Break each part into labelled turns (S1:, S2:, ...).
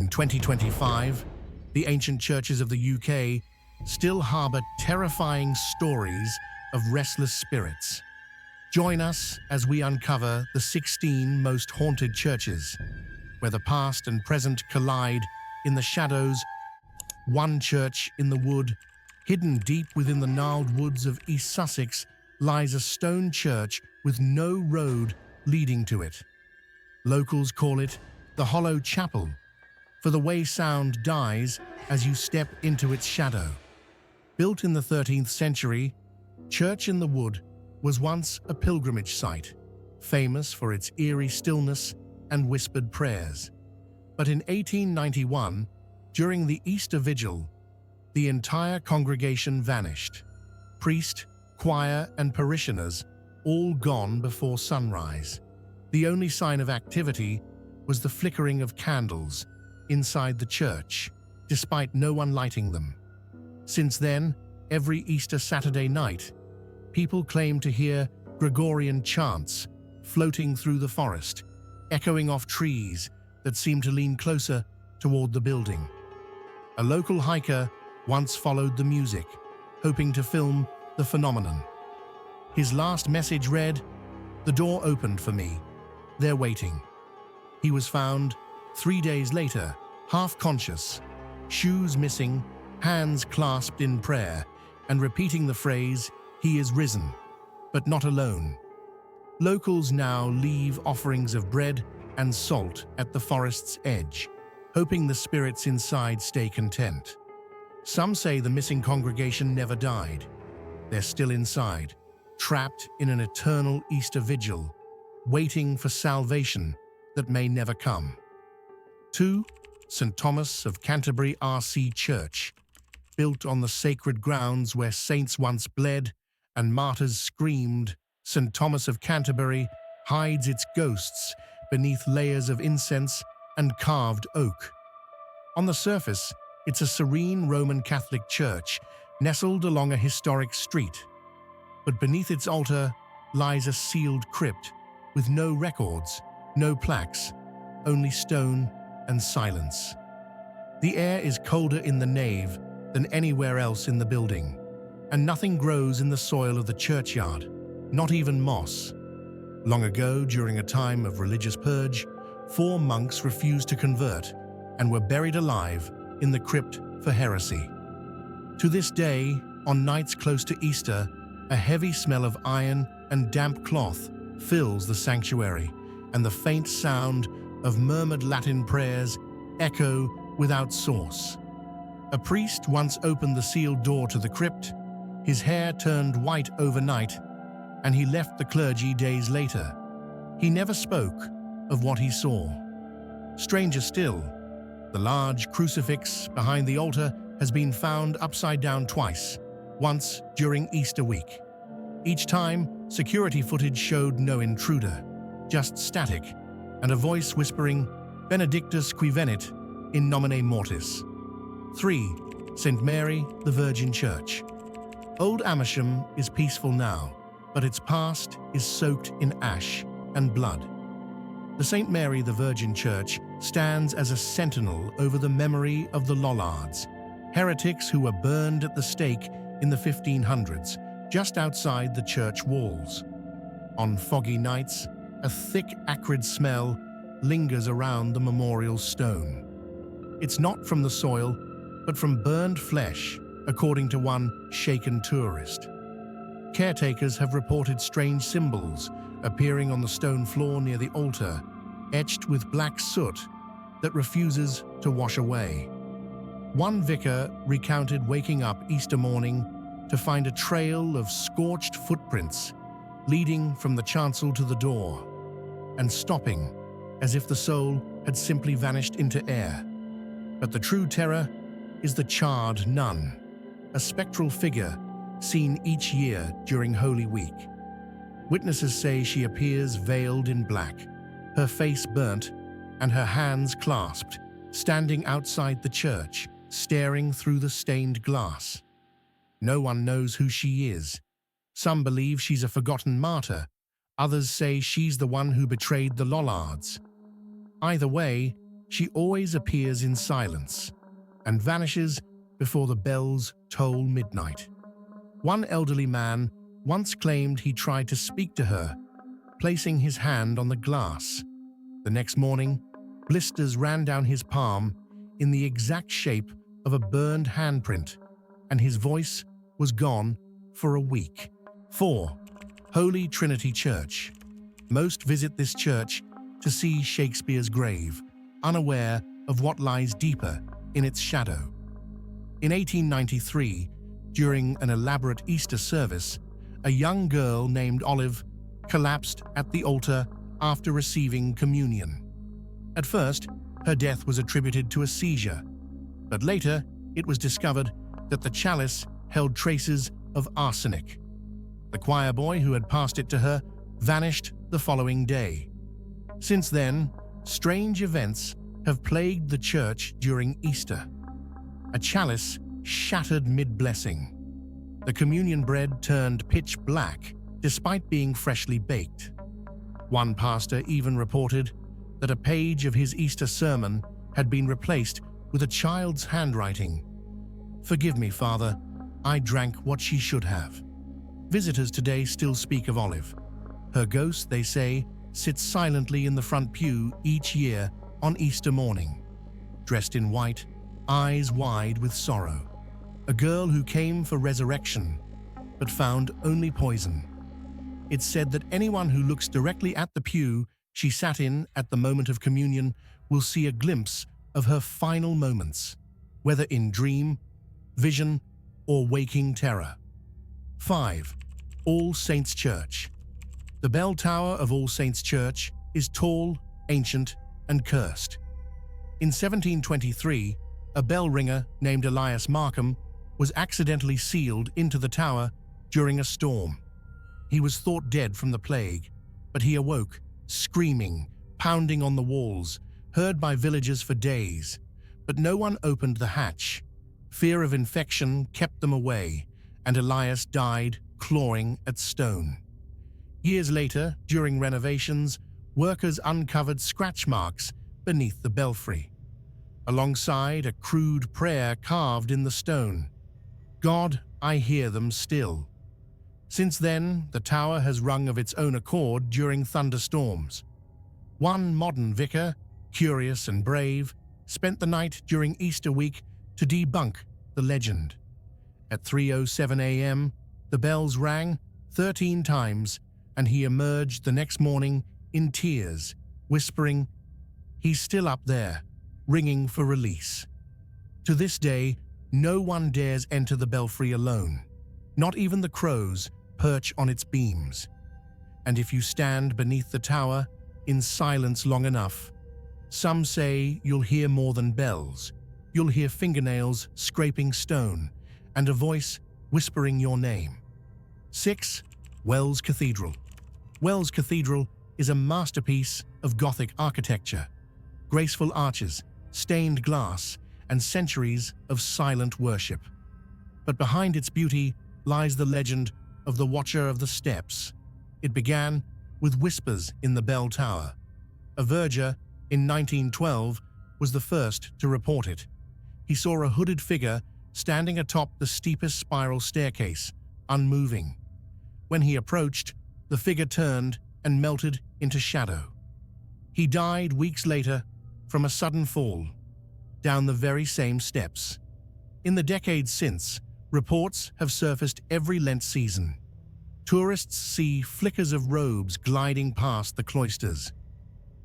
S1: In 2025, the ancient churches of the UK still harbor terrifying stories of restless spirits. Join us as we uncover the 16 most haunted churches, where the past and present collide in the shadows. One church in the wood, hidden deep within the gnarled woods of East Sussex, lies a stone church with no road leading to it. Locals call it the Hollow Chapel, for the way sound dies as you step into its shadow. Built in the 13th century, Church in the Wood was once a pilgrimage site, famous for its eerie stillness and whispered prayers. But in 1891, during the Easter Vigil, the entire congregation vanished. Priest, choir, and parishioners all gone before sunrise. The only sign of activity was the flickering of candles inside the church, despite no one lighting them. Since then, every Easter Saturday night, people claim to hear Gregorian chants floating through the forest, echoing off trees that seem to lean closer toward the building. A local hiker once followed the music, hoping to film the phenomenon. His last message read, "The door opened for me. They're waiting." He was found 3 days later, half conscious, shoes missing, hands clasped in prayer, and repeating the phrase, "He is risen," but not alone. Locals now leave offerings of bread and salt at the forest's edge, hoping the spirits inside stay content. Some say the missing congregation never died. They're still inside, trapped in an eternal Easter vigil, waiting for salvation that may never come. 2. St Thomas of Canterbury RC Church, built on the sacred grounds where saints once bled and martyrs screamed. St Thomas of Canterbury hides its ghosts beneath layers of incense and carved oak. On the surface, it's a serene Roman Catholic church nestled along a historic street. But beneath its altar lies a sealed crypt with no records, no plaques, only stone and silence. The air is colder in the nave than anywhere else in the building, and nothing grows in the soil of the churchyard, not even moss. Long ago, during a time of religious purge, 4 monks refused to convert and were buried alive in the crypt for heresy. To this day, on nights close to Easter, a heavy smell of iron and damp cloth fills the sanctuary, and the faint sound of murmured Latin prayers echo without source. A priest once opened the sealed door to the crypt. His hair turned white overnight, and he left the clergy days later. He never spoke of what he saw. Stranger still, the large crucifix behind the altar has been found upside down twice, once during Easter week. Each time, security footage showed no intruder, just static, and a voice whispering, "Benedictus qui venit, in nomine mortis." 3. St Mary the Virgin Church. Old Amersham is peaceful now, but its past is soaked in ash and blood. The St Mary the Virgin Church stands as a sentinel over the memory of the Lollards, heretics who were burned at the stake in the 1500s, just outside the church walls. On foggy nights, a thick, acrid smell lingers around the memorial stone. It's not from the soil, but from burned flesh, according to one shaken tourist. Caretakers have reported strange symbols appearing on the stone floor near the altar, etched with black soot that refuses to wash away. One vicar recounted waking up Easter morning to find a trail of scorched footprints leading from the chancel to the door, and stopping as if the soul had simply vanished into air. But the true terror is the charred nun, a spectral figure seen each year during Holy Week. Witnesses say she appears veiled in black, her face burnt and her hands clasped, standing outside the church, staring through the stained glass. No one knows who she is. Some believe she's a forgotten martyr. Others say she's the one who betrayed the Lollards. Either way, She always appears in silence and vanishes before the bells toll midnight. One elderly man once claimed he tried to speak to her, placing his hand on the glass. The next morning, blisters ran down his palm in the exact shape of a burned handprint, and his voice was gone for a week. 4. Holy Trinity Church. Most visit this church to see Shakespeare's grave, unaware of what lies deeper in its shadow. In 1893, during an elaborate Easter service, a young girl named Olive collapsed at the altar after receiving communion. At first, her death was attributed to a seizure, but later it was discovered that the chalice held traces of arsenic. The choir boy who had passed it to her vanished the following day. Since then, strange events have plagued the church during Easter. A chalice shattered mid-blessing. The communion bread turned pitch black despite being freshly baked. One pastor even reported that a page of his Easter sermon had been replaced with a child's handwriting. "Forgive me, Father, I drank what she should have." Visitors today still speak of Olive. Her ghost, they say, sits silently in the front pew each year on Easter morning, dressed in white, eyes wide with sorrow. A girl who came for resurrection, but found only poison. It's said that anyone who looks directly at the pew she sat in at the moment of communion will see a glimpse of her final moments, whether in dream, vision, or waking terror. 5. All Saints Church. The bell tower of All Saints Church is tall, ancient, and cursed. In 1723, a bell ringer named Elias Markham was accidentally sealed into the tower during a storm. He was thought dead from the plague, but he awoke, screaming, pounding on the walls, heard by villagers for days. But no one opened the hatch. Fear of infection kept them away, and Elias died clawing at stone. Years later, during renovations, workers uncovered scratch marks beneath the belfry, alongside a crude prayer carved in the stone. "God, I hear them still." Since then, the tower has rung of its own accord during thunderstorms. One modern vicar, curious and brave, spent the night during Easter week to debunk the legend. At 3:07 a.m., the bells rang 13 times, and he emerged the next morning in tears, whispering, "He's still up there, ringing for release." To this day, no one dares enter the belfry alone. Not even the crows perch on its beams. And if you stand beneath the tower in silence long enough, some say you'll hear more than bells. You'll hear fingernails scraping stone and a voice whispering your name. 6. Wells Cathedral. Wells Cathedral is a masterpiece of Gothic architecture. Graceful arches, stained glass, and centuries of silent worship. But behind its beauty lies the legend of the Watcher of the Steps. It began with whispers in the bell tower. A verger in 1912 was the first to report it. He saw a hooded figure standing atop the steepest spiral staircase, unmoving. When he approached, the figure turned and melted into shadow. He died weeks later from a sudden fall down the very same steps. In the decades since, reports have surfaced every Lent season. Tourists see flickers of robes gliding past the cloisters.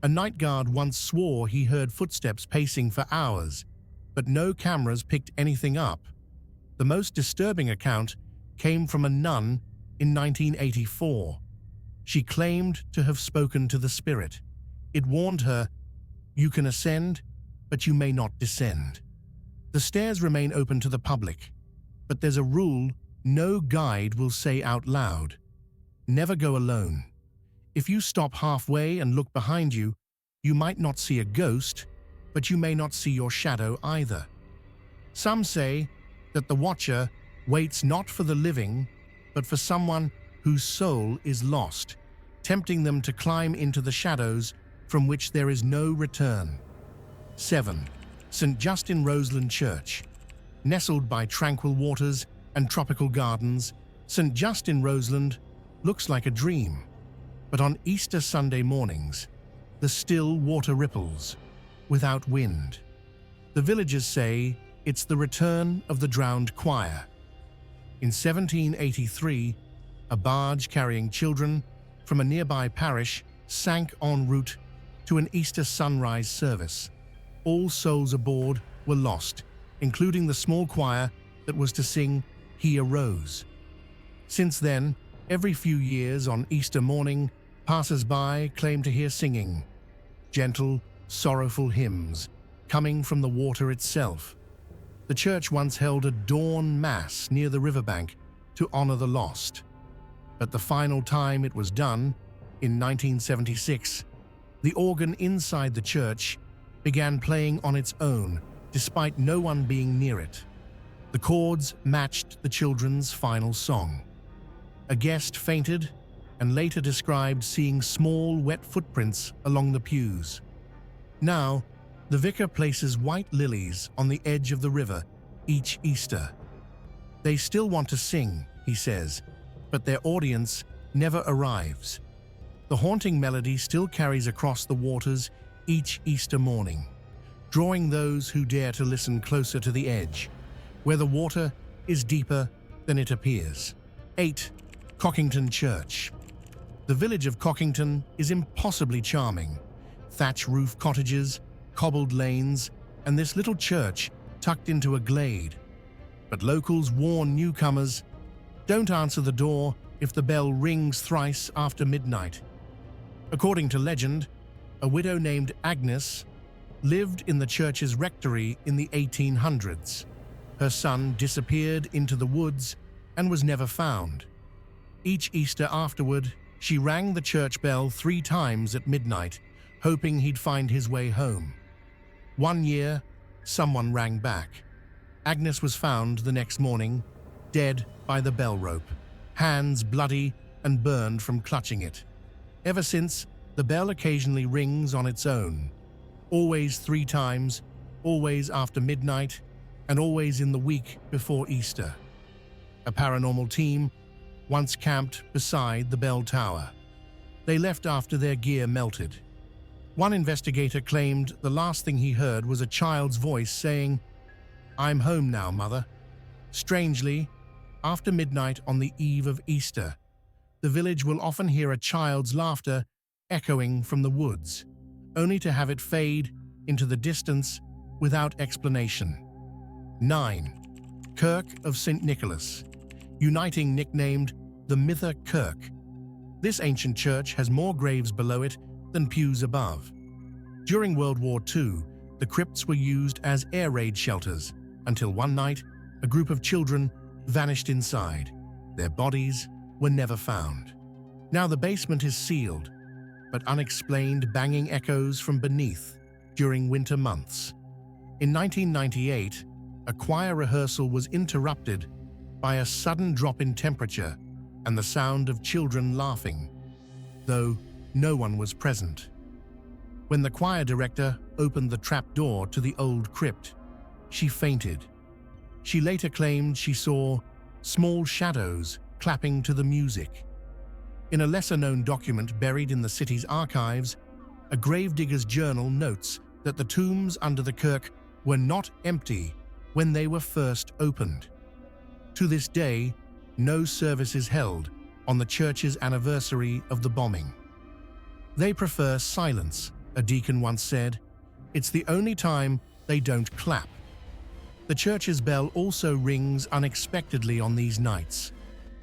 S1: A night guard once swore he heard footsteps pacing for hours, but no cameras picked anything up. The most disturbing account came from a nun in 1984. She claimed to have spoken to the spirit. It warned her, "You can ascend, but you may not descend." The stairs remain open to the public, but there's a rule no guide will say out loud. Never go alone. If you stop halfway and look behind you, you might not see a ghost, but you may not see your shadow either. Some say that the Watcher waits not for the living, but for someone whose soul is lost, tempting them to climb into the shadows from which there is no return. 7. St Just-in-Roseland Church. Nestled by tranquil waters and tropical gardens, St Just-in-Roseland looks like a dream. But on Easter Sunday mornings, the still water ripples, without wind. The villagers say it's the return of the drowned choir. In 1783, a barge carrying children from a nearby parish sank en route to an Easter sunrise service. All souls aboard were lost, including the small choir that was to sing "He Arose." Since then, every few years on Easter morning, passers-by claim to hear singing, gentle, sorrowful hymns coming from the water itself. The church once held a dawn mass near the riverbank to honor the lost. But the final time it was done, in 1976, the organ inside the church began playing on its own, despite no one being near it. The chords matched the children's final song. A guest fainted and later described seeing small, wet footprints along the pews. Now, the vicar places white lilies on the edge of the river each Easter. They still want to sing, he says, but their audience never arrives. The haunting melody still carries across the waters each Easter morning, drawing those who dare to listen closer to the edge, where the water is deeper than it appears. 8. Cockington Church. The village of Cockington is impossibly charming. Thatch roof cottages, cobbled lanes, and this little church tucked into a glade. But locals warn newcomers, don't answer the door if the bell rings thrice after midnight. According to legend, a widow named Agnes lived in the church's rectory in the 1800s. Her son disappeared into the woods and was never found. Each Easter afterward, she rang the church bell 3 times at midnight, hoping he'd find his way home. One year, someone rang back. Agnes was found the next morning, dead by the bell rope, hands bloody and burned from clutching it. Ever since, the bell occasionally rings on its own, always 3 times, always after midnight, and always in the week before Easter. A paranormal team once camped beside the bell tower. They left after their gear melted. One investigator claimed the last thing he heard was a child's voice saying, "I'm home now, Mother." Strangely, after midnight on the eve of Easter, the village will often hear a child's laughter echoing from the woods, only to have it fade into the distance without explanation. 9. Kirk of St Nicholas. Uniting nicknamed the Mither Kirk. This ancient church has more graves below it than pews above. During World War II, the crypts were used as air raid shelters until one night, a group of children vanished inside. Their bodies were never found. Now the basement is sealed, but unexplained banging echoes from beneath during winter months. In 1998, a choir rehearsal was interrupted by a sudden drop in temperature and the sound of children laughing, though no one was present. When the choir director opened the trap door to the old crypt, she fainted. She later claimed she saw small shadows clapping to the music. In a lesser-known document buried in the city's archives, a gravedigger's journal notes that the tombs under the kirk were not empty when they were first opened. To this day, no service is held on the church's anniversary of the bombing. They prefer silence, a deacon once said. It's the only time they don't clap. The church's bell also rings unexpectedly on these nights,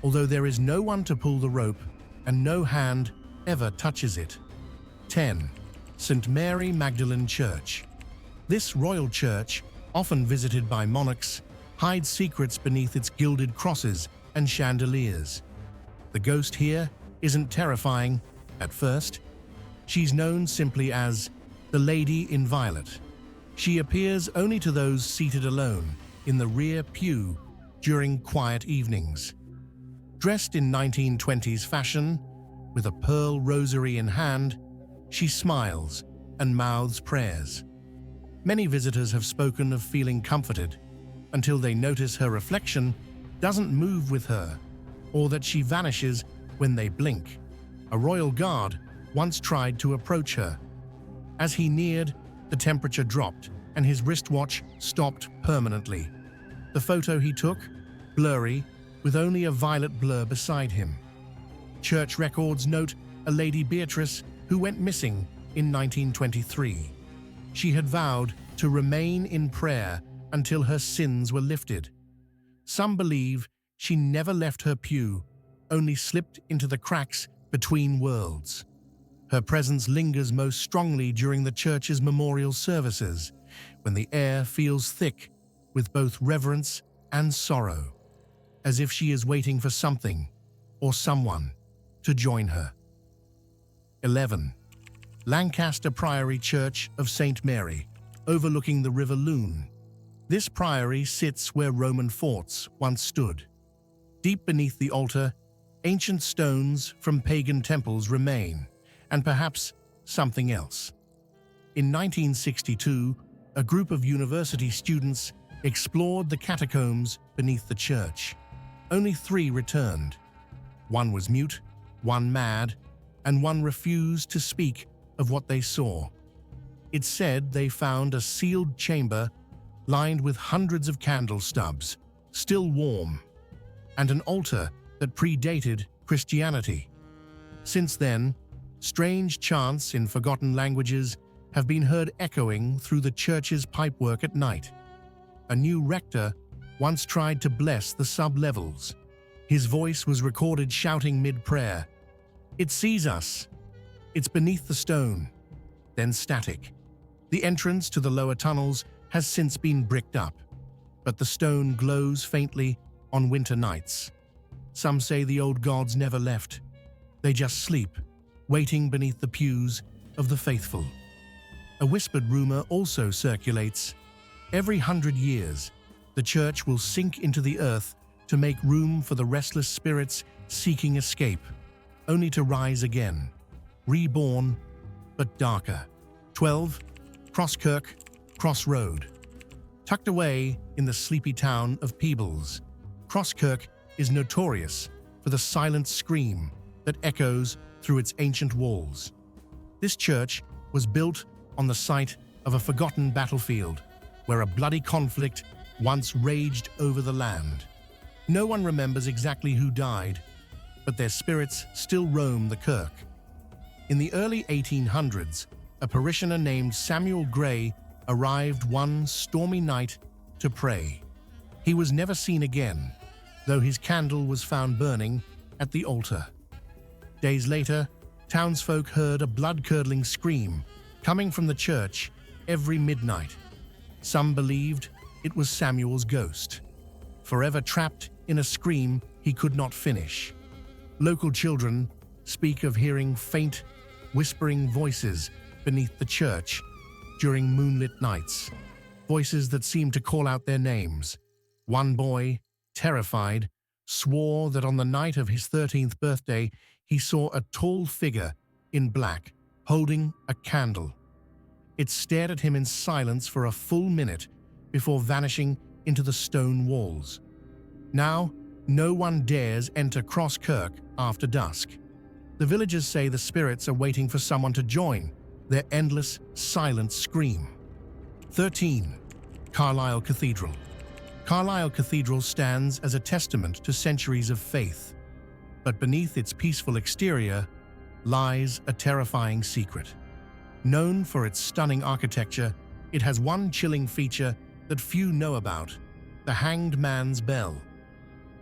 S1: although there is no one to pull the rope and no hand ever touches it. 10. St Mary Magdalene Church. This royal church, often visited by monarchs, hides secrets beneath its gilded crosses and chandeliers. The ghost here isn't terrifying at first. She's known simply as the Lady in Violet. She appears only to those seated alone in the rear pew during quiet evenings. Dressed in 1920s fashion, with a pearl rosary in hand, she smiles and mouths prayers. Many visitors have spoken of feeling comforted until they notice her reflection doesn't move with her, or that she vanishes when they blink. A royal guard once tried to approach her. As he neared, the temperature dropped and his wristwatch stopped permanently. The photo he took, blurry, with only a violet blur beside him. Church records note a Lady Beatrice who went missing in 1923. She had vowed to remain in prayer until her sins were lifted. Some believe she never left her pew, only slipped into the cracks between worlds. Her presence lingers most strongly during the church's memorial services, when the air feels thick with both reverence and sorrow, as if she is waiting for something or someone to join her. 11. Lancaster Priary Church of St Mary, overlooking the River Lune. This priory sits where Roman forts once stood. Deep beneath the altar, ancient stones from pagan temples remain, and perhaps something else. In 1962, a group of university students explored the catacombs beneath the church. Only 3 returned. One was mute, one mad, and one refused to speak of what they saw. It's said they found a sealed chamber lined with hundreds of candle stubs, still warm, and an altar that predated Christianity. Since then, strange chants in forgotten languages have been heard echoing through the church's pipework at night. A new rector once tried to bless the sub-levels. His voice was recorded shouting mid-prayer, "It sees us! It's beneath the stone," then static. The entrance to the lower tunnels has since been bricked up, but the stone glows faintly on winter nights. Some say the old gods never left. They just sleep, waiting beneath the pews of the faithful. A whispered rumor also circulates. Every 100 years, the church will sink into the earth to make room for the restless spirits seeking escape, only to rise again, reborn, but darker. 12. Crosskirk Crossroad. Tucked away in the sleepy town of Peebles, Crosskirk is notorious for the silent scream that echoes through its ancient walls. This church was built on the site of a forgotten battlefield where a bloody conflict once raged over the land. No one remembers exactly who died, but their spirits still roam the kirk. In the early 1800s, a parishioner named Samuel Gray arrived one stormy night to pray. He was never seen again, though his candle was found burning at the altar. Days later, townsfolk heard a blood-curdling scream coming from the church every midnight. Some believed it was Samuel's ghost, forever trapped in a scream he could not finish. Local children speak of hearing faint, whispering voices beneath the church during moonlit nights, voices that seemed to call out their names. One boy, terrified, swore that on the night of his 13th birthday, he saw a tall figure in black, holding a candle. It stared at him in silence for a full minute before vanishing into the stone walls. Now, no one dares enter Crosskirk after dusk. The villagers say the spirits are waiting for someone to join their endless, silent scream. 13. Carlisle Cathedral. Carlisle Cathedral stands as a testament to centuries of faith, but beneath its peaceful exterior lies a terrifying secret. Known for its stunning architecture, it has one chilling feature that few know about: the Hanged Man's Bell.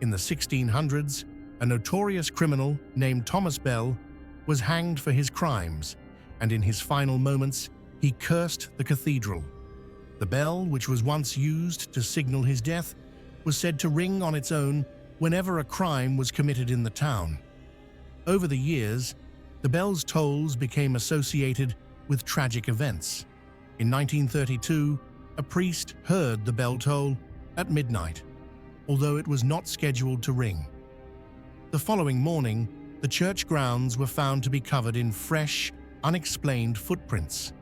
S1: In the 1600s, a notorious criminal named Thomas Bell was hanged for his crimes, and in his final moments, he cursed the cathedral. The bell, which was once used to signal his death, was said to ring on its own whenever a crime was committed in the town. Over the years, the bell's tolls became associated with tragic events. In 1932, a priest heard the bell toll at midnight, although it was not scheduled to ring. The following morning, the church grounds were found to be covered in fresh, unexplained footprints.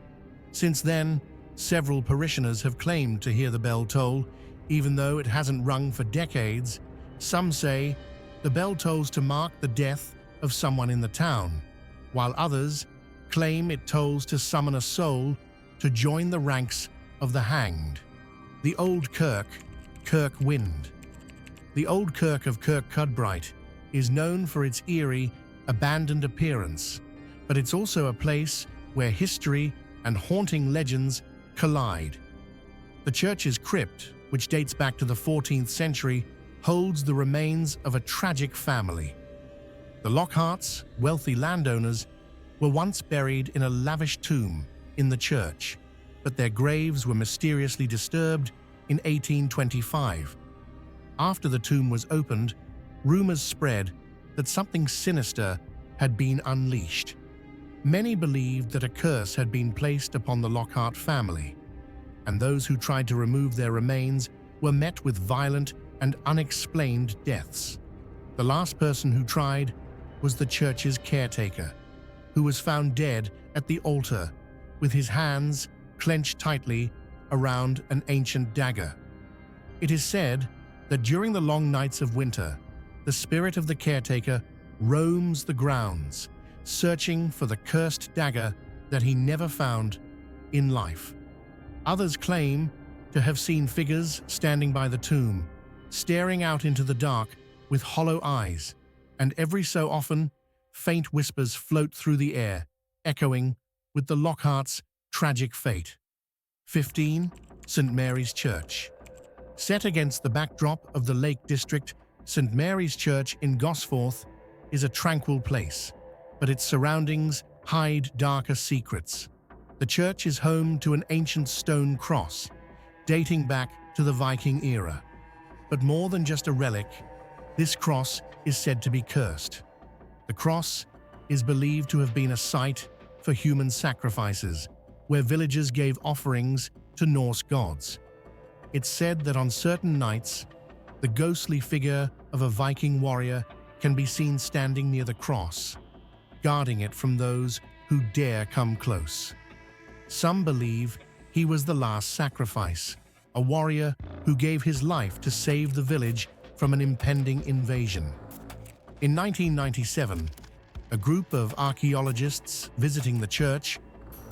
S1: Since then, Several parishioners have claimed to hear the bell toll, even though it hasn't rung for decades. Some say the bell tolls to mark the death of someone in the town, while others claim it tolls to summon a soul to join the ranks of the hanged. The old kirk, Kirk Wind. The old kirk of Kirkcudbright is known for its eerie, abandoned appearance, but it's also a place where history and haunting legends collide. The church's crypt, which dates back to the 14th century, holds the remains of a tragic family. The Lockharts, wealthy landowners, were once buried in a lavish tomb in the church, but their graves were mysteriously disturbed in 1825. After the tomb was opened, rumors spread that something sinister had been unleashed. Many believed that a curse had been placed upon the Lockhart family, and those who tried to remove their remains were met with violent and unexplained deaths. The last person who tried was the church's caretaker, who was found dead at the altar with his hands clenched tightly around an ancient dagger. It is said that during the long nights of winter, the spirit of the caretaker roams the grounds, searching for the cursed dagger that he never found in life. Others claim to have seen figures standing by the tomb, staring out into the dark with hollow eyes, and every so often, faint whispers float through the air, echoing with the Lockharts' tragic fate. 15. St Mary's Church. Set against the backdrop of the Lake District, St Mary's Church in Gosforth is a tranquil place, but its surroundings hide darker secrets. The church is home to an ancient stone cross, dating back to the Viking era. But more than just a relic, this cross is said to be cursed. The cross is believed to have been a site for human sacrifices, where villagers gave offerings to Norse gods. It's said that on certain nights, the ghostly figure of a Viking warrior can be seen standing near the cross, guarding it from those who dare come close. Some believe he was the last sacrifice, a warrior who gave his life to save the village from an impending invasion. In 1997, a group of archaeologists visiting the church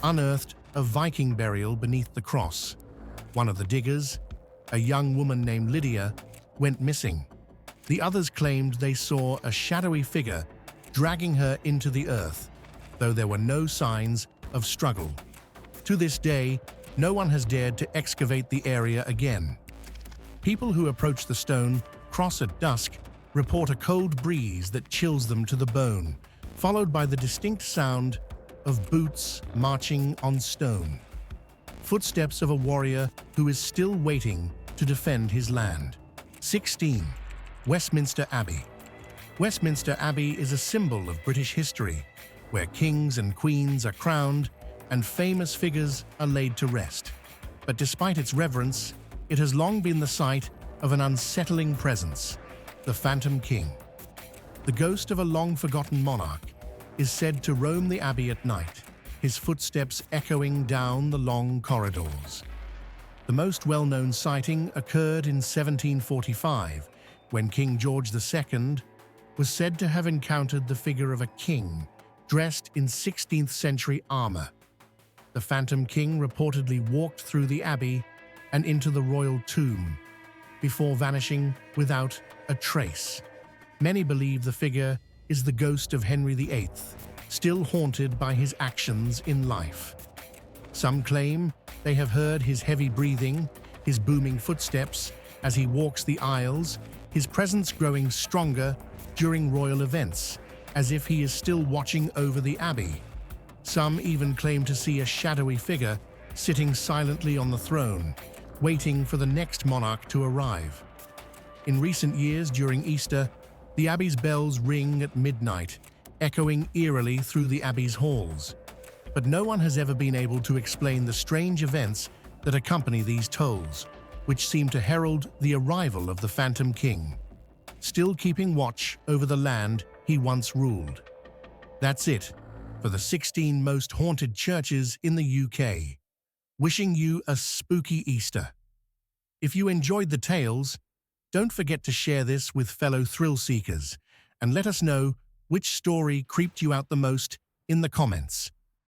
S1: unearthed a Viking burial beneath the cross. One of the diggers, a young woman named Lydia, went missing. The others claimed they saw a shadowy figure dragging her into the earth, though there were no signs of struggle. To this day, no one has dared to excavate the area again. People who approach the stone cross at dusk report a cold breeze that chills them to the bone, followed by the distinct sound of boots marching on stone. Footsteps of a warrior who is still waiting to defend his land. 16. Westminster Abbey. Westminster Abbey is a symbol of British history, where kings and queens are crowned and famous figures are laid to rest. But despite its reverence, it has long been the site of an unsettling presence, the Phantom King. The ghost of a long-forgotten monarch is said to roam the abbey at night, his footsteps echoing down the long corridors. The most well-known sighting occurred in 1745, when King George II was said to have encountered the figure of a king dressed in 16th century armor. The Phantom King reportedly walked through the abbey and into the royal tomb, before vanishing without a trace. Many believe the figure is the ghost of Henry VIII, still haunted by his actions in life. Some claim they have heard his heavy breathing, his booming footsteps as he walks the aisles, his presence growing stronger during royal events, as if he is still watching over the abbey. Some even claim to see a shadowy figure sitting silently on the throne, waiting for the next monarch to arrive. In recent years, during Easter, the abbey's bells ring at midnight, echoing eerily through the abbey's halls. But no one has ever been able to explain the strange events that accompany these tolls, which seem to herald the arrival of the Phantom King, still keeping watch over the land he once ruled. That's it for the 16 most haunted churches in the UK. wishing you a spooky Easter. If you enjoyed the tales, don't forget to share this with fellow thrill seekers and let us know which story creeped you out the most in the comments.